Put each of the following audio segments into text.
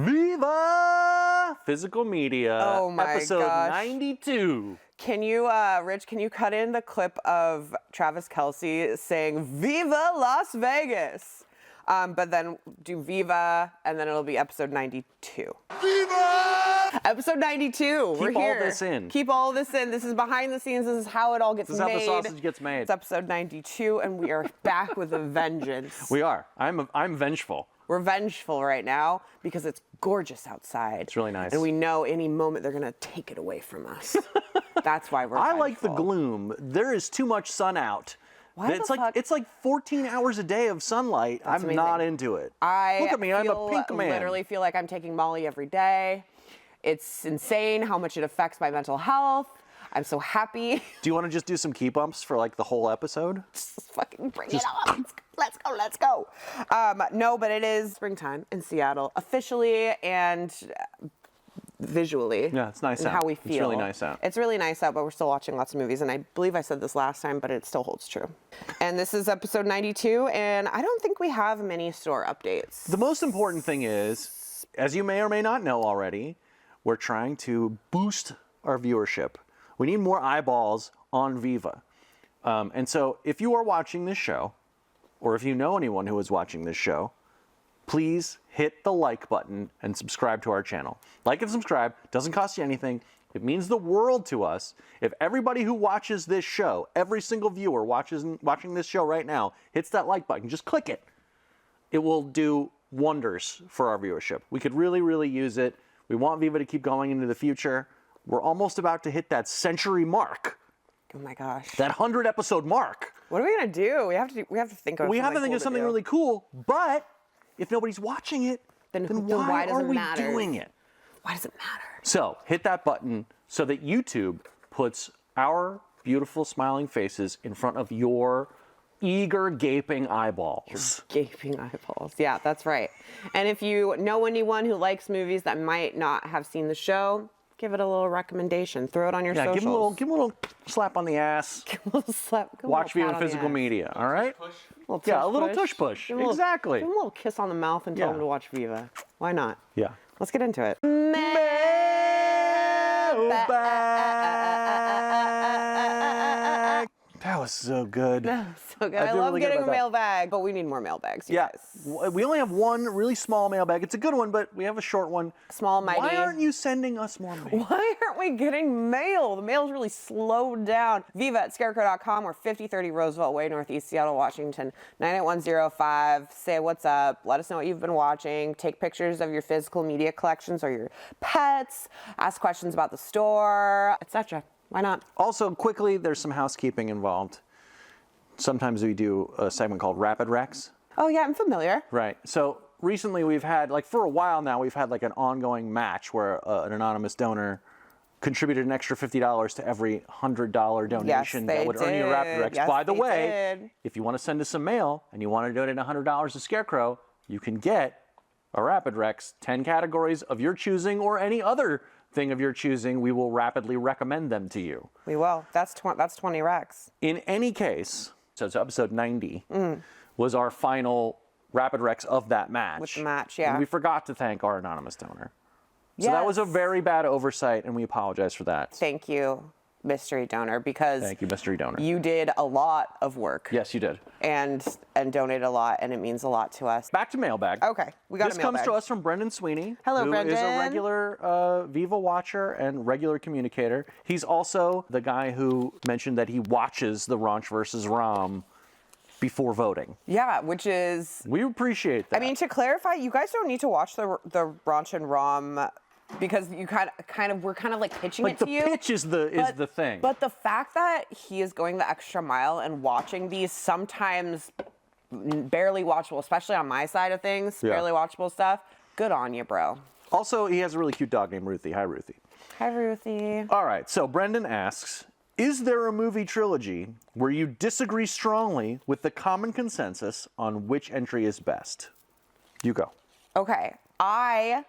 Viva Physical Media. Oh my episode gosh. 92. Can you, Rich, can you cut in the clip of Travis Kelce saying, Viva Las Vegas? But then do Viva, and then it'll be episode 92. Viva! Episode 92. We're here. Keep all this in. Keep all this in. This is behind the scenes. This is how it all gets made. This is how the sausage gets made. It's episode 92, and we are back with a vengeance. We are. I'm vengeful. We're vengeful right now because it's gorgeous outside. It's really nice. And we know any moment they're going to take it away from us. That's why we're I vengeful. like the gloom. There is too much sun out. Why it's the like fuck? It's like 14 hours a day of sunlight. That's I'm not into it. Look at me, I'm a pink man. I literally feel like I'm taking Molly every day. It's insane how much it affects my mental health. I'm so happy. Do you want to just do some key bumps for like the whole episode? Just fucking bring it on. Let's go. No, but it is springtime in Seattle officially and visually. Yeah, it's nice and out. How we feel. It's really nice out. It's really nice out, but we're still watching lots of movies, and I believe I said this last time, but it still holds true. And this is episode 92, and I don't think we have many store updates. The most important thing is, as you may or may not know already, we're trying to boost our viewership. We need more eyeballs on Viva. And so if you are watching this show, or if you know anyone who is watching this show, please hit the like button and subscribe to our channel. Like and subscribe, doesn't cost you anything. It means the world to us. If everybody who watches this show, every single viewer watching this show right now, hits that like button, just click it. It will do wonders for our viewership. We could really, really use it. We want Viva to keep going into the future. We're almost about to hit that century mark. Oh my gosh. That 100 episode mark. What are we gonna do? We have to think of. We have to think of something really cool, but if nobody's watching it, then why does are it we matter? doing it? Why does it matter? So hit that button so that YouTube puts our beautiful smiling faces in front of your eager gaping eyeballs. Gaping eyeballs. Yeah, that's right. And if you know anyone who likes movies that might not have seen the show, give it a little recommendation. Throw it on your socials. Give him a little slap on the ass. Give him a little slap. Watch Viva Physical Media, all right? A little tush push. Exactly. Give him a little kiss on the mouth and tell him to watch Viva. Why not? Yeah. Let's get into it. That was so good. So good. I love getting a mailbag, but we need more mailbags, you guys. We only have one really small mailbag. It's a good one, but we have a short one. Small, mighty. Why aren't you sending us more mail? Why aren't we getting mail? The mail's really slowed down. Viva at Scarecrow.com or 5030 Roosevelt Way, Northeast Seattle, Washington, 98105. Say what's up. Let us know what you've been watching. Take pictures of your physical media collections or your pets. Ask questions about the store, etc. Why not? Also, quickly, there's some housekeeping involved. Sometimes we do a segment called Rapid Recs. Oh yeah, I'm familiar. Right. So recently we've had, like for a while now, we've had like an ongoing match where an anonymous donor contributed an extra $50 to every $100 donation that would earn you a Rapid Recs. By the way, if you want to send us some mail and you want to donate $100 to Scarecrow, you can get a Rapid Recs, 10 categories of your choosing or any other thing of your choosing. We will rapidly recommend them to you. We will. That's 20 Recs. In any case, so it's episode 90 was our final Rapid Recs of that match. With the match, yeah. And we forgot to thank our anonymous donor. So that was a very bad oversight, and we apologize for that. Thank you, mystery donor, because thank you, mystery donor. You did a lot of work. Yes, you did. And donated a lot, and it means a lot to us. Back to mailbag. Okay, we got a mailbag. This comes to us from Brendan Sweeney. Hello, Brendan. Who is a regular Viva watcher and regular communicator. He's also the guy who mentioned that he watches the Raunch versus Rom before voting. Yeah, which is... We appreciate that. I mean, to clarify, you guys don't need to watch the Raunch and Rom because you we're kind of like pitching it to you. Like the pitch is the thing. But the fact that he is going the extra mile and watching these sometimes barely watchable, especially on my side of things, barely watchable stuff, good on you, bro. Also, he has a really cute dog named Ruthie. Hi, Ruthie. Hi, Ruthie. All right, so Brendan asks, is there a movie trilogy where you disagree strongly with the common consensus on which entry is best? You go. Okay, I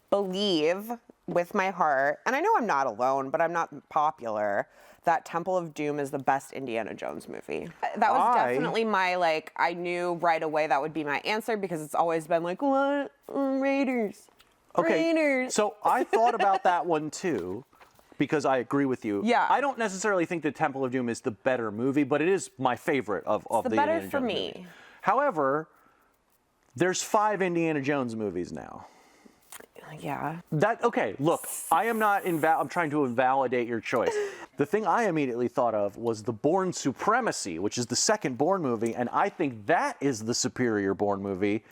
believe with my heart, and I know I'm not alone, but I'm not popular, that Temple of Doom is the best Indiana Jones movie. That was definitely my, I knew right away that would be my answer because it's always been like, what? Raiders. Okay, Brainers. so I thought about that one too, because I agree with you. Yeah. I don't necessarily think that Temple of Doom is the better movie, but it is my favorite of the better Indiana for Jones me. movies. However, there's 5 Indiana Jones movies now. Yeah. Okay, look, I'm trying to invalidate your choice. The thing I immediately thought of was the Bourne Supremacy, which is the second Bourne movie, and I think that is the superior Bourne movie,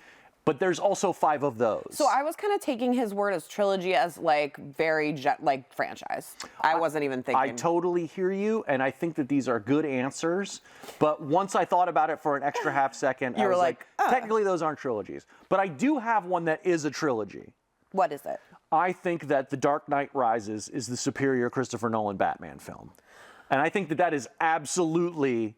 but there's also 5 of those. So I was kind of taking his word as trilogy as like very like franchise. I wasn't even thinking. I totally hear you, and I think that these are good answers, but once I thought about it for an extra half second, I was like, technically those aren't trilogies. But I do have one that is a trilogy. What is it? I think that The Dark Knight Rises is the superior Christopher Nolan Batman film. And I think that that is absolutely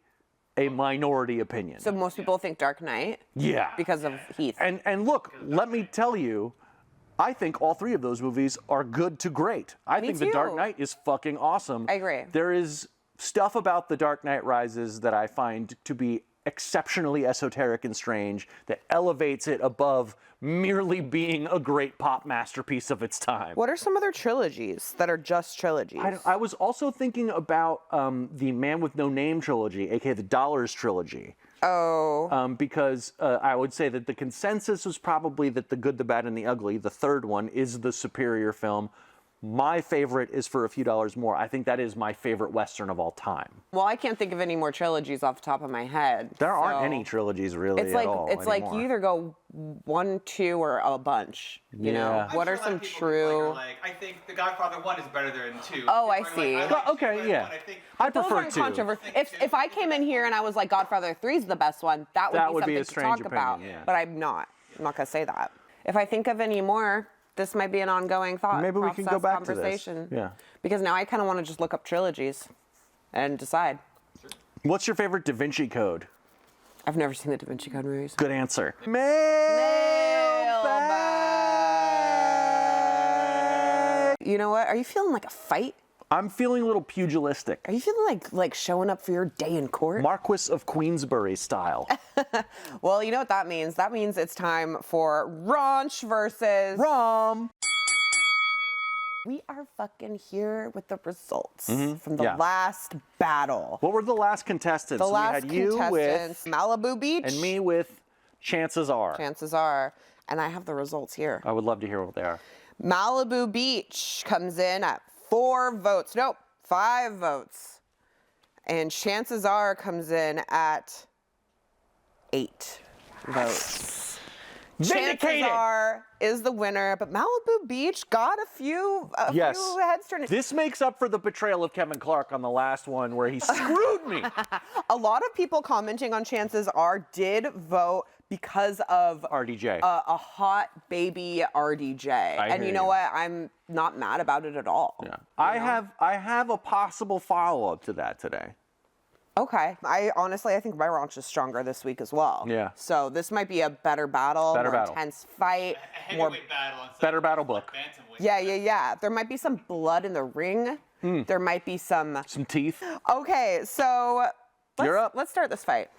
a minority opinion. So most people think Dark Knight? Yeah. Because of Heath. And look, let me tell you, I think all 3 of those movies are good to great. I think The Dark Knight is fucking awesome. I agree. There is stuff about The Dark Knight Rises that I find to be exceptionally esoteric and strange that elevates it above merely being a great pop masterpiece of its time. What are some other trilogies that are just trilogies? I was also thinking about the Man with No Name trilogy, aka the Dollars trilogy. Oh. Because I would say that the consensus was probably that The Good, the Bad, and the Ugly, the third one, is the superior film. My favorite is For a Few Dollars More. I think that is my favorite Western of all time. Well, I can't think of any more trilogies off the top of my head. There aren't any trilogies really at all It's like you either go 1, 2, or a bunch. You know? What are some true? I think The Godfather 1 is better than 2. Oh, I see. Okay, yeah. I Those prefer aren't 2. controversial. If I came in here and I was like Godfather 3 is the best one, that would be something a to strange talk opinion, about. yeah. But I'm not. I'm not gonna say that. If I think of any more, this might be an ongoing thought. Maybe we can go back to this. Conversation. Yeah. Because now I kind of want to just look up trilogies and decide. What's your favorite Da Vinci Code? I've never seen the Da Vinci Code movies. Good answer. Mailbag. You know what? Are you feeling like a fight? I'm feeling a little pugilistic. Are you feeling like showing up for your day in court? Marquis of Queensberry style. Well, you know what that means. That means it's time for Raunch versus Rom. We are fucking here with the results from the last battle. What were the last contestants? The last we had you contestants, with Malibu Beach. and me with Chances Are. Chances are. And I have the results here. I would love to hear what they are. Malibu Beach comes in at 4 votes. Nope, 5 votes. And Chances Are comes in at 8 votes. Vindicated! Chances Are is the winner, but Malibu Beach got a few heads turning. This makes up for the betrayal of Kevin Clarke on the last one where he screwed me. A lot of people commenting on Chances Are did vote because of RDJ. A hot baby RDJ. And you know what? I'm not mad about it at all. Yeah. I have a possible follow-up to that today. Okay. I think my Raunch is stronger this week as well. Yeah. So this might be a better battle, intense fight. A heavyweight battle. Better battle book. Yeah. There might be some blood in the ring. There might be some teeth. Okay, so You're up. Let's start this fight.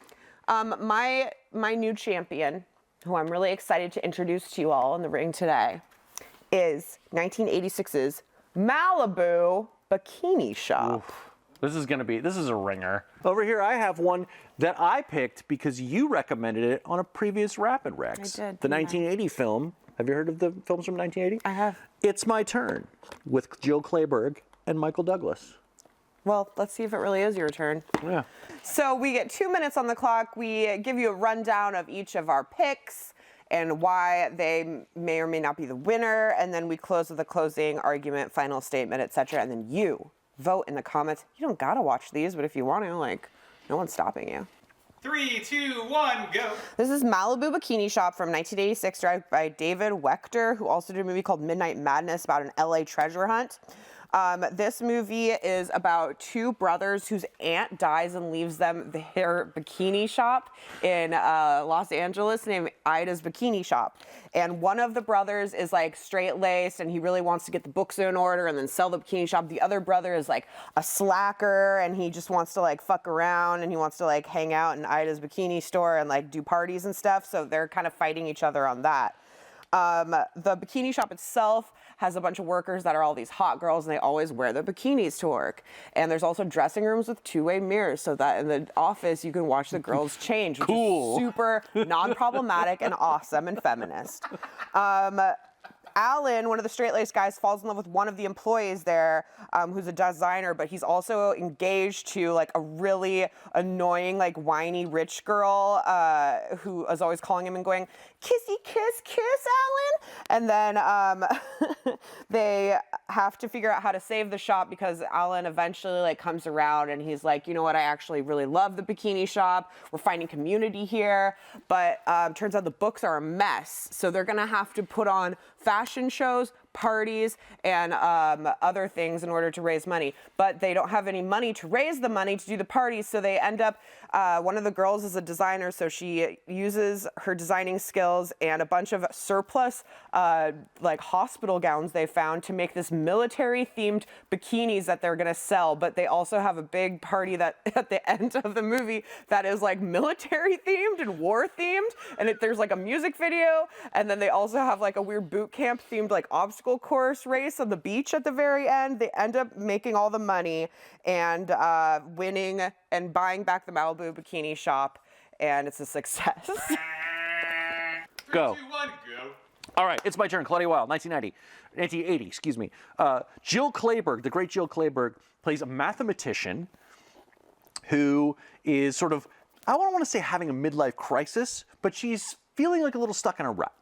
My new champion, who I'm really excited to introduce to you all in the ring today, is 1986's Malibu Bikini Shop. Oof. This is a ringer. Over here, I have one that I picked because you recommended it on a previous Rapid Rex. I did. The 1980 film. Have you heard of the films from 1980? I have. It's My Turn with Jill Clayburgh and Michael Douglas. Well, let's see if it really is your turn. Yeah. So we get 2 minutes on the clock. We give you a rundown of each of our picks and why they may or may not be the winner. And then we close with a closing argument, final statement, etc. And then you vote in the comments. You don't gotta watch these, but if you want to, no one's stopping you. 3, 2, 1, go. This is Malibu Bikini Shop from 1986, directed by David Wechter, who also did a movie called Midnight Madness about an LA treasure hunt. This movie is about 2 brothers whose aunt dies and leaves them their bikini shop in Los Angeles named Ida's Bikini Shop. And one of the brothers is straight-laced and he really wants to get the books in order and then sell the bikini shop. The other brother is a slacker and he just wants to fuck around and he wants to hang out in Ida's bikini store and do parties and stuff. So they're kind of fighting each other on that. The bikini shop itself has a bunch of workers that are all these hot girls, and they always wear their bikinis to work. And there's also dressing rooms with two-way mirrors, so that in the office you can watch the girls change, which Cool. is super non-problematic and awesome and feminist. Alan, one of the straight-laced guys, falls in love with one of the employees there, who's a designer, but he's also engaged to like a really annoying, like whiny rich girl who is always calling him and going, "Kissy, kiss, kiss, Alan." And then they have to figure out how to save the shop because Alan eventually like comes around and he's like, you know what, I actually really love the bikini shop. We're finding community here, but turns out the books are a mess, so they're gonna have to put on fashion shows, parties, and other things in order to raise money. But they don't have any money to raise the money to do the parties, so they end up, one of the girls is a designer, so she uses her designing skills and a bunch of surplus like hospital gowns they found to make this military-themed bikinis that they're gonna sell. But they also have a big party that at the end of the movie that is like military-themed and war-themed, and there's like a music video, and then they also have like a weird boot camp-themed like obstacle course race on the beach at the very end. They end up making all the money and winning and buying back the Malibu bikini shop, and it's a success. 3, Go. 2, 1, go. All right, it's my turn. Claudia Weil, 1980, excuse me. Jill Clayburgh, the great Jill Clayburgh, plays a mathematician who is sort of, I don't want to say having a midlife crisis, but she's feeling like a little stuck in a rut.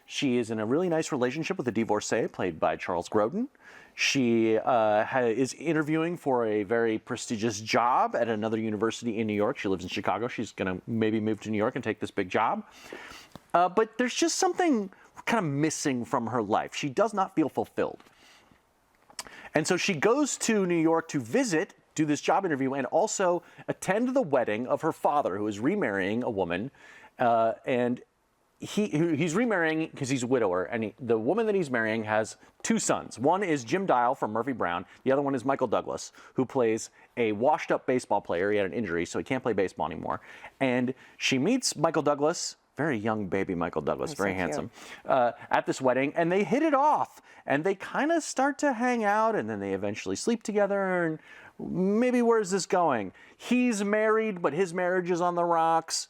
She is in a really nice relationship with a divorcee played by Charles Grodin. She is interviewing for a very prestigious job at another university in New York. She lives in Chicago. She's going to maybe move to New York and take this big job. But there's just something kind of missing from her life. She does not feel fulfilled. And so she goes to New York to visit, do this job interview, and also attend the wedding of her father, who is remarrying a woman. And he's remarrying because he's a widower, and the woman that he's marrying has two sons. One is Jim Dial from Murphy Brown. The other one is Michael Douglas, who plays a washed-up baseball player. He had an injury, so he can't play baseball anymore. And she meets Michael Douglas, very young baby Michael Douglas, very handsome, at this wedding, and they hit it off. And they kind of start to hang out, and then they eventually sleep together, and maybe where's this going? He's married, but his marriage is on the rocks.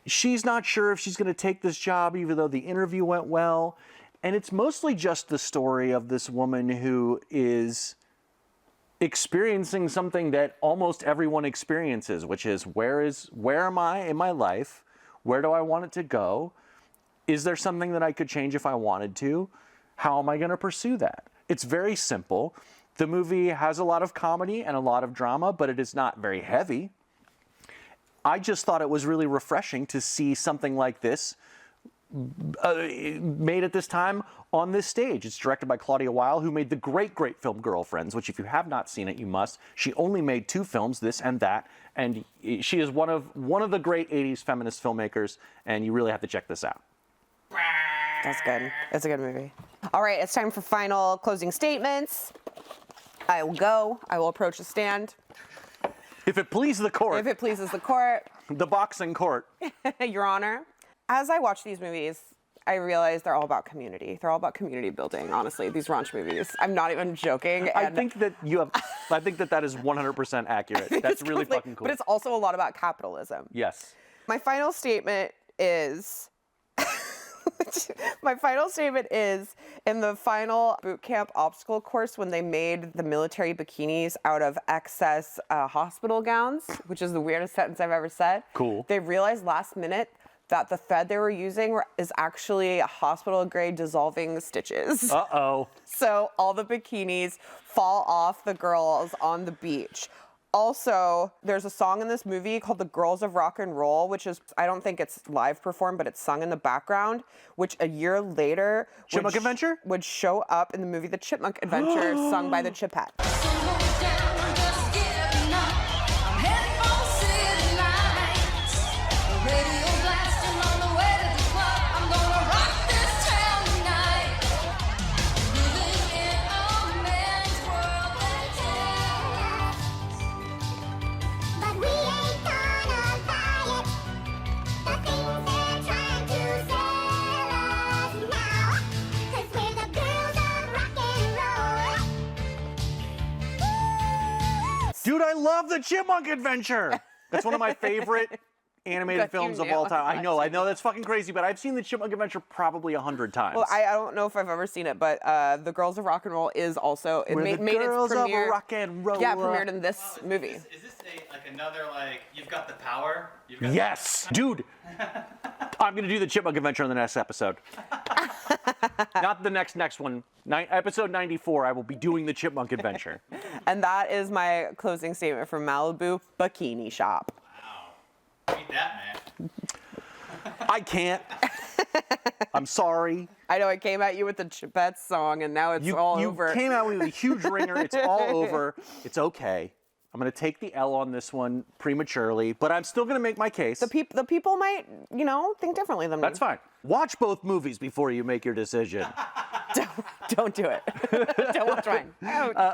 She's not sure if she's going to take this job, even though the interview went well. And it's mostly just the story of this woman who is experiencing something that almost everyone experiences, which is where am I in my life? Where do I want it to go? Is there something that I could change if I wanted to? How am I going to pursue that? It's very simple. The movie has a lot of comedy and a lot of drama, but it is not very heavy. I just thought it was really refreshing to see something like this made at this time on this stage. It's directed by Claudia Weil, who made the great film Girlfriends, which if you have not seen it, you must. She only made 2 films, this and that, and she is one of the great 80s feminist filmmakers, and you really have to check this out. That's good. It's a good movie. All right, it's time for final closing statements. I will go. I will approach the stand. If it pleases the court. If it pleases the court. The boxing court. Your Honor. As I watch these movies, I realize they're all about community. They're all about community building, honestly, these Raunch movies. I'm not even joking. I think that that is 100% accurate. That's really fucking cool. But it's also a lot about capitalism. Yes. My final statement is... My final statement is, in the final boot camp obstacle course, when they made the military bikinis out of excess hospital gowns, which is the weirdest sentence I've ever said. Cool. They realized last minute that the thread they were using is actually hospital-grade dissolving stitches. Uh-oh. So all the bikinis fall off the girls on the beach. Also, there's a song in this movie called The Girls of Rock and Roll, which is, I don't think it's live performed, but it's sung in the background, which a year later Chipmunk Adventure? Would show up in the movie The Chipmunk Adventure, sung by the Chipettes. Dude, I love the Chipmunk Adventure. That's one of my favorite animated films of all time. I know that's fucking crazy, but I've seen the Chipmunk Adventure probably 100 times. Well, I don't know if I've ever seen it, but The Girls of Rock and Roll is also We're made the its girls premiere. of rock and roll. Yeah, premiered in this movie. Is this another you've got the power? You've got Yes, dude. I'm gonna do the Chipmunk Adventure in the next episode. Not the next one. Episode 94. I will be doing the Chipmunk Adventure. And that is my closing statement from Malibu Bikini Shop. Wow. Read that, man. I can't. I'm sorry. I know I came at you with the Chipettes song, and now it's all over. You came out with a huge ringer. It's all over. It's okay. I'm going to take the L on this one prematurely, but I'm still going to make my case. The people might, think differently than me. That's fine. Watch both movies before you make your decision. Don't do it. Don't watch mine.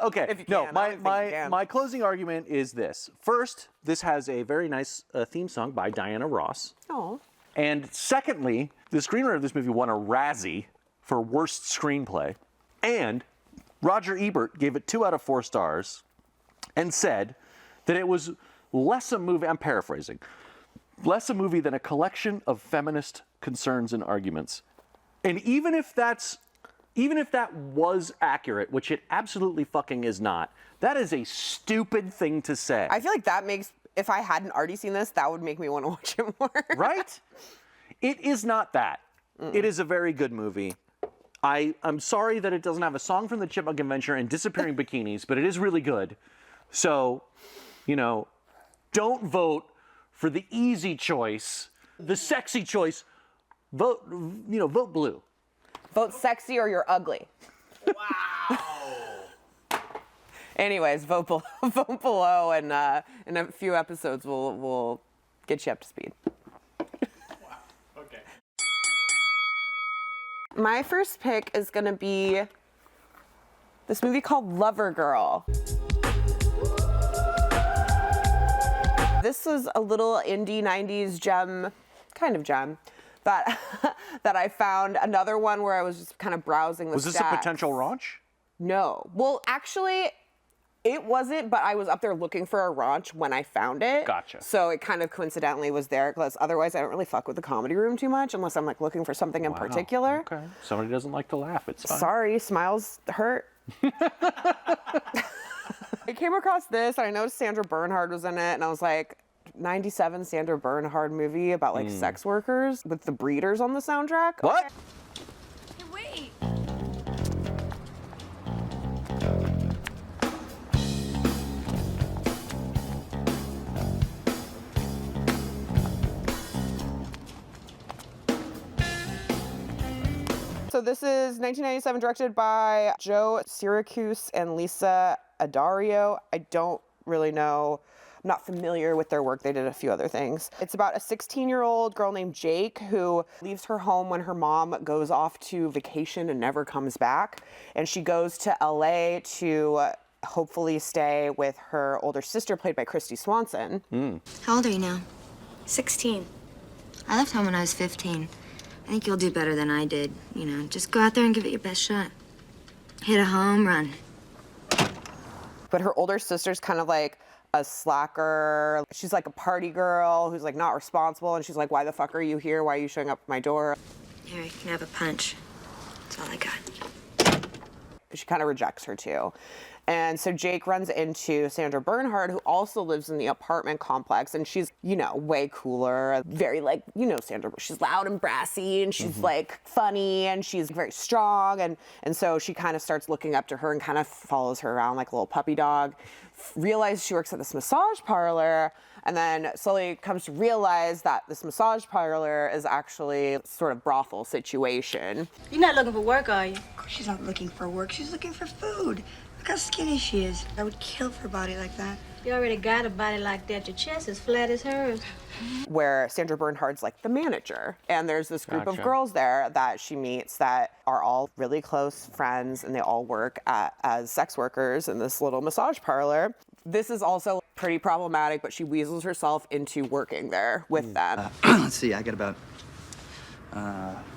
Okay. If you No, can, my closing argument is this. First, this has a very nice theme song by Diana Ross. Oh. And secondly, the screenwriter of this movie won a Razzie for Worst Screenplay. And Roger Ebert gave it 2 out of 4 stars and said that it was less a movie, I'm paraphrasing, less a movie than a collection of feminist concerns and arguments. And even if that was accurate, which it absolutely fucking is not, that is a stupid thing to say. I feel like that makes, if I hadn't already seen this, that would make me want to watch it more. Right? It is not that. It is a very good movie. I'm sorry that it doesn't have a song from the Chipmunk Adventure and disappearing bikinis, but it is really good. So, don't vote for the easy choice, the sexy choice. Vote blue. Vote sexy or you're ugly. Wow. Anyways, vote below, and in a few episodes we'll get you up to speed. Wow. Okay. My first pick is gonna be this movie called Lover Girl. This was a little indie 90s gem, kind of gem, that I found. Another one where I was just kind of browsing the Was this a stacks. potential Raunch? No. Well, actually, it wasn't, but I was up there looking for a Raunch when I found it. Gotcha. So it kind of coincidentally was there, because otherwise I don't really fuck with the Comedy Room too much unless I'm looking for something in particular. Okay. Somebody doesn't like to laugh. It's fine. Sorry, smiles hurt. I came across this, and I noticed Sandra Bernhard was in it, and I was like, 97 Sandra Bernhard movie about sex workers with the Breeders on the soundtrack. What? Hey, wait. So this is 1997, directed by Joe Syracuse and Lisa Addario. I don't really know. I'm not familiar with their work. They did a few other things. It's about a 16-year-old girl named Jake who leaves her home when her mom goes off to vacation and never comes back. And she goes to LA to hopefully stay with her older sister, played by Christy Swanson. How old are you now? 16. I left home when I was 15. I think you'll do better than I did. Just go out there and give it your best shot. Hit a home run. But her older sister's kind of like a slacker. She's like a party girl who's like not responsible. And she's like, why the fuck are you here? Why are you showing up at my door? Here, you can have a punch. That's all I got. She kind of rejects her too. And so Jake runs into Sandra Bernhard, who also lives in the apartment complex. And she's, way cooler, very Sandra, she's loud and brassy, and she's like funny, and she's very strong. And so she kind of starts looking up to her and kind of follows her around like a little puppy dog. Realizes she works at this massage parlor, and then slowly comes to realize that this massage parlor is actually sort of brothel situation. You're not looking for work, are you? Of course she's not looking for work. She's looking for food. Look how skinny she is. I would kill for a body like that. You already got a body like that. Your chest is flat as hers. Where Sandra Bernhard's like the manager. And there's this group of Gotcha. girls there that she meets that are all really close friends, and they all work as sex workers in this little massage parlor. This is also pretty problematic, but she weasels herself into working there with them. Let's see, I got about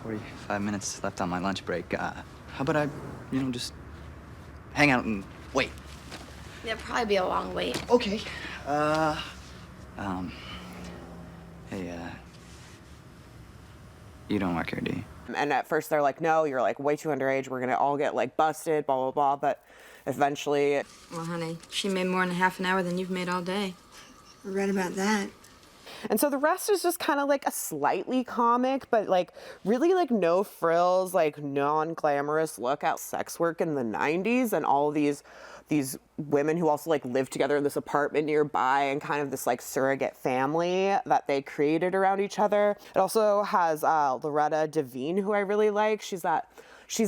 45 minutes left on my lunch break. How about I, just hang out and wait? It'll probably be a long wait. Okay. Hey, you don't work here, do you? And at first they're like, no, you're like way too underage. We're gonna all get like busted, blah, blah, blah. But eventually. Well, honey, she made more in a half an hour than you've made all day. I read about that. And so the rest is just kind of like a slightly comic, but like really like no frills, like non-glamorous look at sex work in the 90s and all these women who also like live together in this apartment nearby and kind of this like surrogate family that they created around each other. It also has Loretta Devine, who I really like. She's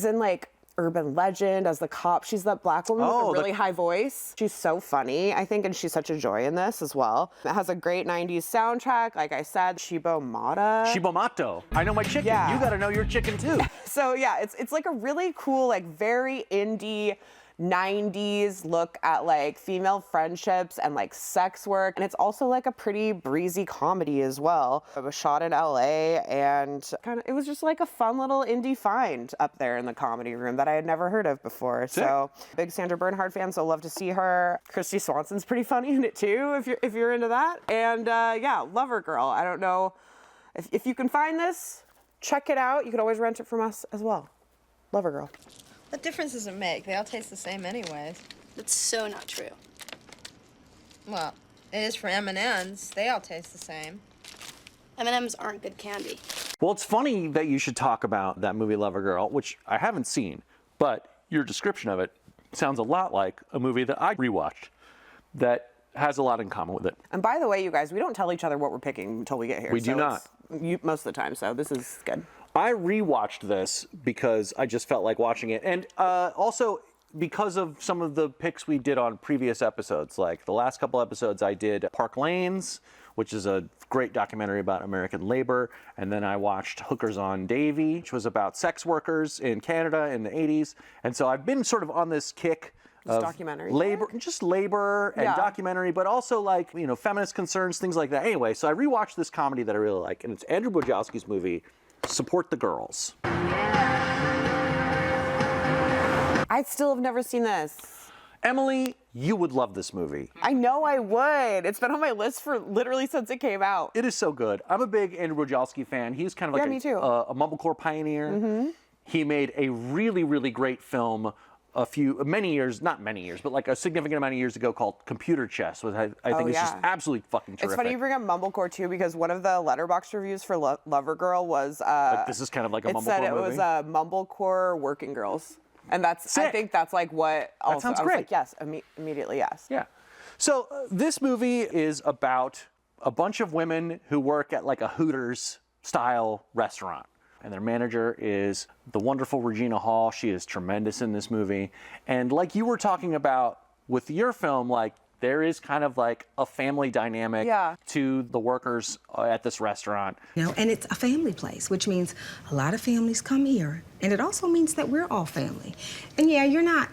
in like Urban Legend as the cop. She's that black woman with a really high voice. She's so funny, I think, and she's such a joy in this as well. It has a great 90s soundtrack. Like I said, Shibo Shibomato. I know my chicken. Yeah. You got to know your chicken too. So yeah, it's like a really cool, like very indie 90s look at like female friendships and like sex work. And it's also like a pretty breezy comedy as well. It was shot in LA and it was just like a fun little indie find up there in the comedy room that I had never heard of before. Sick. So big Sandra Bernhard fan, so love to see her. Christy Swanson's pretty funny in it too, if you're into that. And yeah, Lover Girl. I don't know if you can find this, check it out. You can always rent it from us as well. Lover Girl. What difference does it make? They all taste the same anyways. That's so not true. Well, it is for M&Ms. They all taste the same. M&Ms aren't good candy. Well, it's funny that you should talk about that movie Lover Girl, which I haven't seen, but your description of it sounds a lot like a movie that I rewatched that has a lot in common with it. And by the way, you guys, we don't tell each other what we're picking until we get here. We do not. Most of the time, so this is good. I rewatched this because I just felt like watching it. And also because of some of the picks we did on previous episodes. Like the last couple episodes I did Park Lanes, which is a great documentary about American labor. And then I watched Hookers on Davie, which was about sex workers in Canada in the 80s. And so I've been sort of on this kick of documentary labor, just labor and documentary, but also like, you know, feminist concerns, things like that. Anyway, so I rewatched this comedy that I really like, and it's Andrew Wojcicki's movie, Support the Girls. I still have never seen this. Emalie, you would love this movie. I know I would. It's been on my list for literally since it came out. It is so good. I'm a big Andrew Wojcicki fan. He's kind of like me too. a mumblecore pioneer. Mm-hmm. He made a really, really great film many years, not many years, but like a significant amount of years ago called Computer Chess, which I think is just absolutely fucking terrific. It's funny you bring up mumblecore too, because one of the Letterboxd reviews for Lover Girl was like this is kind of like a mumblecore movie. It said it was mumblecore working girls. And that's, sick. I think that's like what also, that sounds I was great. like, yes, immediately yes. Yeah. So this movie is about a bunch of women who work at like a Hooters style restaurant. And their manager is the wonderful Regina Hall. She is tremendous in this movie. And like you were talking about with your film, like there is kind of like a family dynamic to the workers at this restaurant. You know, and it's a family place, which means a lot of families come here. And it also means that we're all family. And yeah, you're not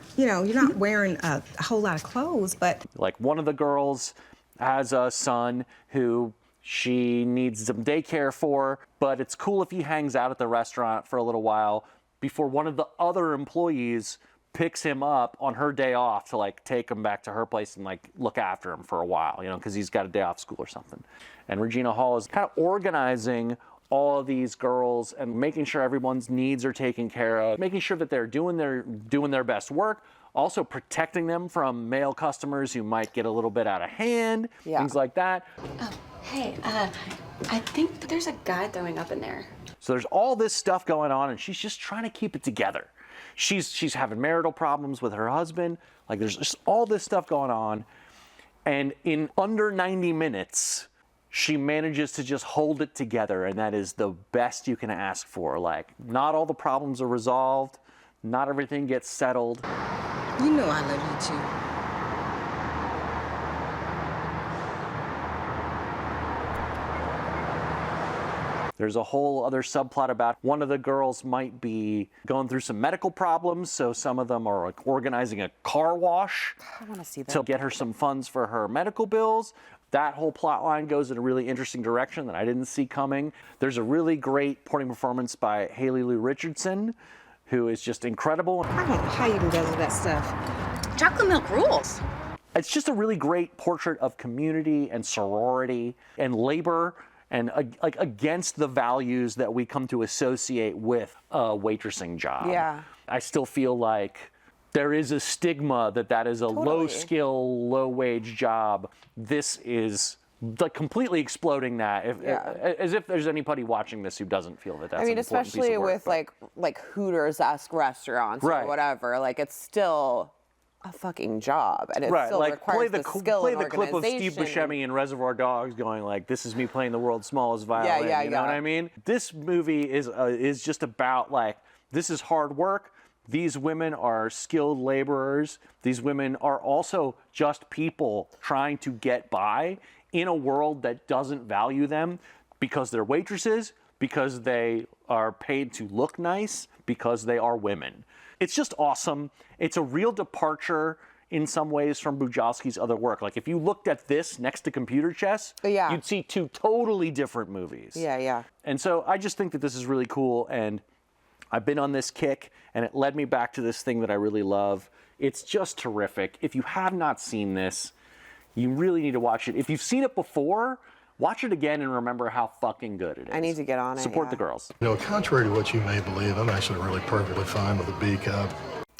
wearing a whole lot of clothes, but... Like one of the girls has a son who she needs some daycare for, but it's cool if he hangs out at the restaurant for a little while before one of the other employees picks him up on her day off to like take him back to her place and like look after him for a while, you know, because he's got a day off school or something. And Regina Hall is kind of organizing all of these girls and making sure everyone's needs are taken care of, making sure that they're doing their best work, also protecting them from male customers who might get a little bit out of hand, things like that. Oh, hey, I think there's a guy throwing up in there. So there's all this stuff going on, and she's just trying to keep it together. She's having marital problems with her husband. Like there's just all this stuff going on, and in under 90 minutes, she manages to just hold it together, and that is the best you can ask for. Like, not all the problems are resolved, not everything gets settled. You know I love you too. There's a whole other subplot about one of the girls might be going through some medical problems, so some of them are like organizing a car wash I want to see that. to get her some funds for her medical bills. That whole plot line goes in a really interesting direction that I didn't see coming. There's a really great supporting performance by Haley Lou Richardson, who is just incredible. I don't know how you can guzzle that stuff. Chocolate milk rules. It's just a really great portrait of community and sorority and labor and like against the values that we come to associate with a waitressing job. Yeah. I still feel like there is a stigma that is a low skill, low wage job. This is like completely exploding that. As if there's anybody watching this who doesn't feel that that's an important piece of especially work, with like Hooters-esque restaurants or whatever. Like it's still a fucking job, and it still requires the skill play and the clip of Steve Buscemi in Reservoir Dogs going like, "This is me playing the world's smallest violin." You know what I mean? This movie is just about like, this is hard work. These women are skilled laborers. These women are also just people trying to get by in a world that doesn't value them because they're waitresses, because they are paid to look nice, because they are women. It's just awesome. It's a real departure in some ways from Bujalski's other work. Like if you looked at this next to Computer Chess, you'd see two totally different movies. Yeah. And so I just think that this is really cool, and I've been on this kick, and it led me back to this thing that I really love. It's just terrific. If you have not seen this, you really need to watch it. If you've seen it before, watch it again and remember how fucking good it is. I need to get on it. Support the girls. You know, contrary to what you may believe, I'm actually really perfectly fine with a B cup.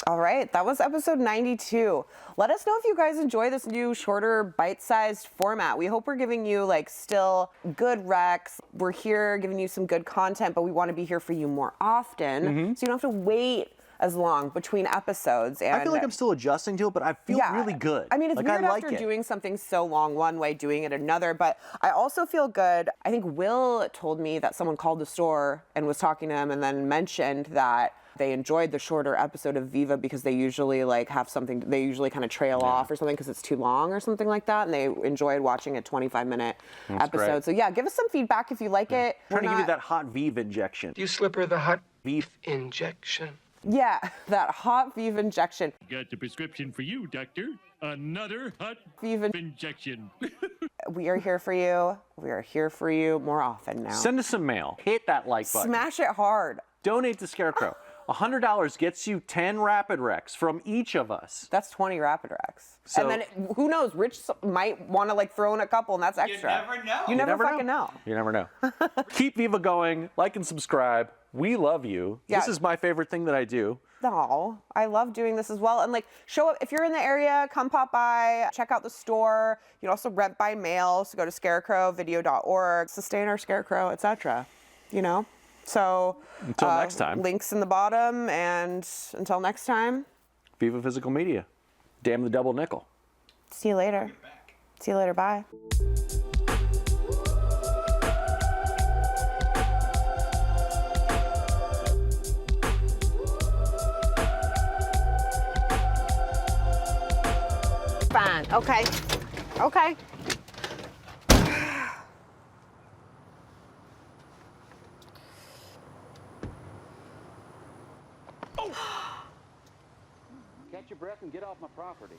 All right, that was episode 92. Let us know if you guys enjoy this new shorter bite-sized format. We hope we're giving you like still good recs. We're here giving you some good content, but we want to be here for you more often, so you don't have to wait as long between episodes. And I feel like I'm still adjusting to it, but I feel really good. I mean, it's like, weird I like after it. doing something so long one way, doing it another, but I also feel good. I think Will told me that someone called the store and was talking to him and then mentioned that they enjoyed the shorter episode of Viva because they usually like have something, they usually kind of trail off or something because it's too long or something like that, and they enjoyed watching a 25-minute episode. Great. So yeah, give us some feedback if you like it. Trying to give you that hot Viva injection. You slip her the hot beef injection. Yeah, that hot Viva injection. Got the prescription for you, doctor. Another hot Viva injection. We are here for you. We are here for you more often now. Send us some mail. Hit that like button. Smash it hard. Donate to Scarecrow. $100 gets you 10 Rapid Recs from each of us. That's 20 Rapid Recs. So, and then who knows? Rich might want to like throw in a couple, and that's extra. You never know. You never fucking know. You never know. Keep Viva going. Like and subscribe. We love you. Yeah. This is my favorite thing that I do. No, I love doing this as well. And like, show up if you're in the area. Come pop by. Check out the store. You can also rent by mail. So go to scarecrowvideo.org. Sustain our Scarecrow, etc. You know. So until next time. Links in the bottom, and until next time. Viva Physical Media. Damn the double nickel. See you later. See you later. Bye. Fine. Okay. Okay. Catch your breath and get off my property.